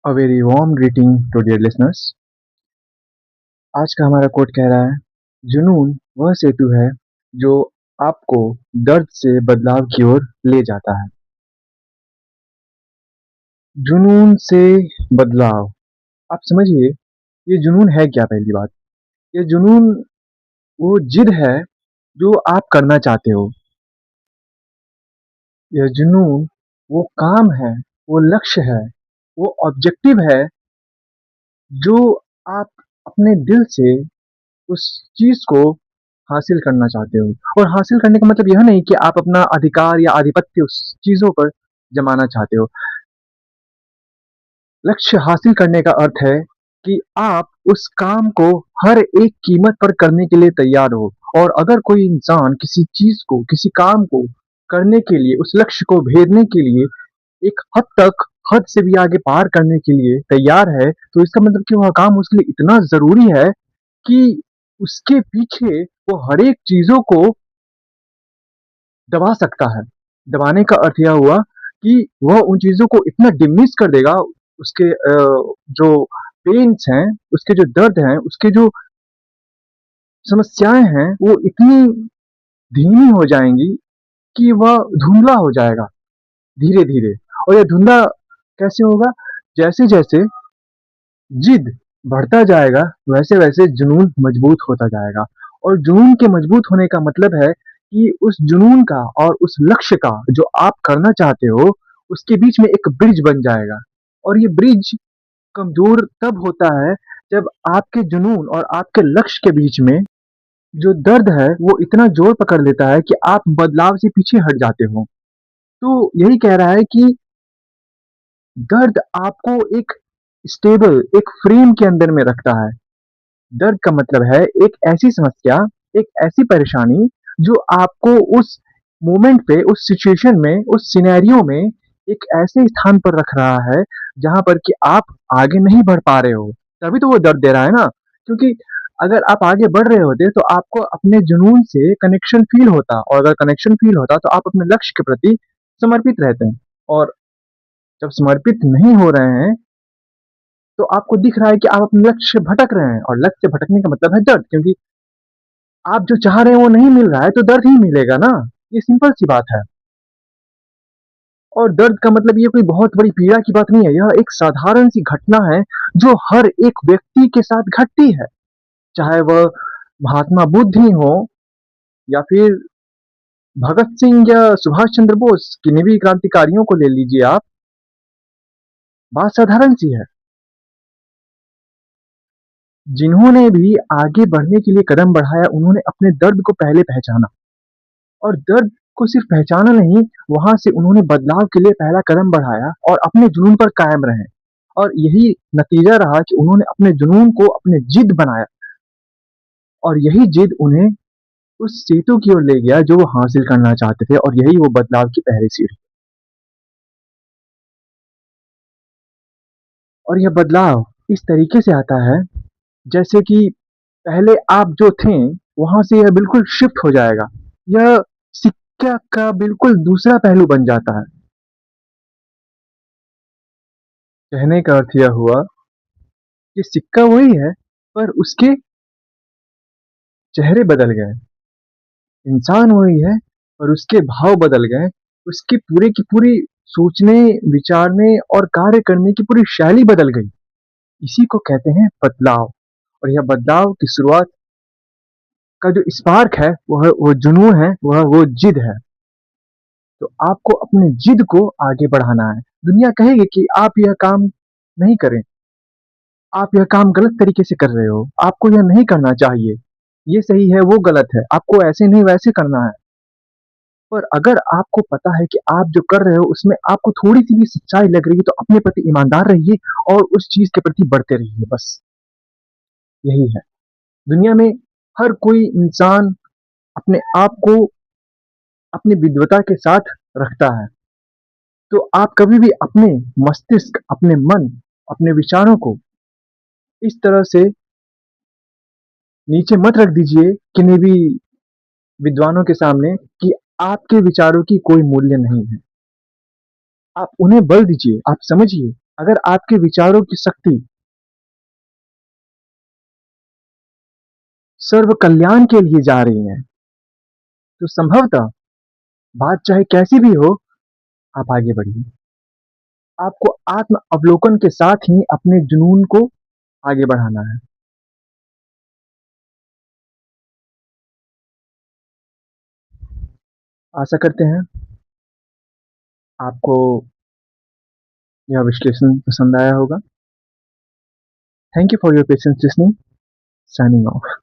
A very warm greeting to dear listeners। आज का हमारा कोट कह रहा है, जुनून वह सेतु है जो आपको दर्द से बदलाव की ओर ले जाता है। जुनून से बदलाव, आप समझिए ये जुनून है क्या? पहली बात, ये जुनून वो जिद है जो आप करना चाहते हो। यह जुनून वो काम है, वो लक्ष्य है, वो ऑब्जेक्टिव है जो आप अपने दिल से उस चीज़ को हासिल करना चाहते हो। और हासिल करने का मतलब यह नहीं कि आप अपना अधिकार या आधिपत्य उस चीज़ों पर जमाना चाहते हो। लक्ष्य हासिल करने का अर्थ है कि आप उस काम को हर एक कीमत पर करने के लिए तैयार हो। और अगर कोई इंसान किसी चीज़ को, किसी काम को करने के लिए, उस लक्ष्य को भेदने के लिए एक हद तक, हद से भी आगे पार करने के लिए तैयार है, तो इसका मतलब कि वह काम उसके लिए इतना ज़रूरी है कि उसके पीछे वो हर एक चीज़ों को दबा सकता है। दबाने का अर्थ यह हुआ कि वह उन चीज़ों को इतना डिमिनिश कर देगा, उसके जो पेन्स हैं, उसके जो दर्द हैं, उसके जो समस्याएँ हैं, वो इतनी धीमी हो जाएँगी कि वह धुंधला हो जाएगा धीरे-धीरे। और यह धुंधला कैसे होगा? जैसे-जैसे जिद बढ़ता जाएगा, वैसे-वैसे जुनून मजबूत होता जाएगा। और जुनून के मजबूत होने का मतलब है कि उस जुनून का और उस लक्ष्य का जो आप करना चाहते हो, उसके बीच में एक ब्रिज बन जाएगा। और ये ब्रिज कमज़ोर तब होता है जब आपके जुनून और आपके लक्ष्य के बीच में जो दर्द है, वो इतना ज़ोर पकड़ लेता है कि आप बदलाव से पीछे हट जाते हो। तो यही कह रहा है कि दर्द आपको एक स्टेबल, एक फ्रेम के अंदर में रखता है। दर्द का मतलब है एक ऐसी समस्या, एक ऐसी परेशानी जो आपको उस मोमेंट पे, उस सिचुएशन में, उस सिनेरियो में एक ऐसे स्थान पर रख रहा है, जहाँ पर कि आप आगे नहीं बढ़ पा रहे हो। तभी तो वो दर्द दे रहा है ना, क्योंकि अगर आप आगे बढ़ रहे होते तो आपको अपने जुनून से कनेक्शन फ़ील होता, और अगर कनेक्शन फ़ील होता तो आप अपने लक्ष्य के प्रति समर्पित रहते हैं। और जब समर्पित नहीं हो रहे हैं, तो आपको दिख रहा है कि आप अपने लक्ष्य से भटक रहे हैं, और लक्ष्य से भटकने का मतलब है दर्द, क्योंकि आप जो चाह रहे हैं वो नहीं मिल रहा है, तो दर्द ही मिलेगा ना। ये सिंपल सी बात है। और दर्द का मतलब ये कोई बहुत बड़ी पीड़ा की बात नहीं है, यह एक साधारण सी घटना है जो हर एक व्यक्ति के साथ घटती है। चाहे वह महात्मा बुद्ध ही हों, या फिर भगत सिंह या सुभाष चंद्र बोस, किन्हीं भी क्रांतिकारियों को ले लीजिए आप, बात साधारण सी है। जिन्होंने भी आगे बढ़ने के लिए कदम बढ़ाया, उन्होंने अपने दर्द को पहले पहचाना। और दर्द को सिर्फ पहचाना नहीं, वहाँ से उन्होंने बदलाव के लिए पहला कदम बढ़ाया और अपने जुनून पर कायम रहे। और यही नतीजा रहा कि उन्होंने अपने जुनून को अपने जिद बनाया, और यही जिद उन्हें उस सेतु की ओर ले गया जो वो हासिल करना चाहते थे, और यही वो बदलाव की पहली सीढ़ी। और यह बदलाव इस तरीके से आता है, जैसे कि पहले आप जो थे, वहाँ से यह बिल्कुल शिफ्ट हो जाएगा। यह सिक्का का बिल्कुल दूसरा पहलू बन जाता है। कहने का अर्थ यह हुआ कि सिक्का वही है, पर उसके चेहरे बदल गए। इंसान वही है, पर उसके भाव बदल गए। उसकी पूरे की पूरी सोचने, विचारने और कार्य करने की पूरी शैली बदल गई। इसी को कहते हैं बदलाव। और यह बदलाव की शुरुआत का जो स्पार्क है, वह वो जुनून है, वह वो जिद है। तो आपको अपने जिद को आगे बढ़ाना है। दुनिया कहेगी कि आप यह काम नहीं करें, आप यह काम गलत तरीके से कर रहे हो, आपको यह नहीं करना चाहिए, ये सही है, वो गलत है, आपको ऐसे नहीं वैसे करना है। पर अगर आपको पता है कि आप जो कर रहे हो उसमें आपको थोड़ी-सी भी सच्चाई लग रही है, तो अपने प्रति ईमानदार रहिए और उस चीज़ के प्रति बढ़ते रहिए, बस यही है। दुनिया में हर कोई इंसान अपने आप को अपनी विद्वता के साथ रखता है। तो आप कभी भी अपने मस्तिष्क, अपने मन, अपने विचारों को इस तरह से नीचे मत रख दीजिए किन्हीं भी विद्वानों के सामने कि आपके विचारों की कोई मूल्य नहीं है। आप उन्हें बल दीजिए, आप समझिए, अगर आपके विचारों की शक्ति सर्व कल्याण के लिए जा रही है, तो संभवतः बात चाहे कैसी भी हो, आप आगे बढ़िए। आपको आत्म अवलोकन के साथ ही अपने जुनून को आगे बढ़ाना है। आशा करते हैं आपको यह विश्लेषण पसंद आया होगा। Thank you for your patience listening. Signing off.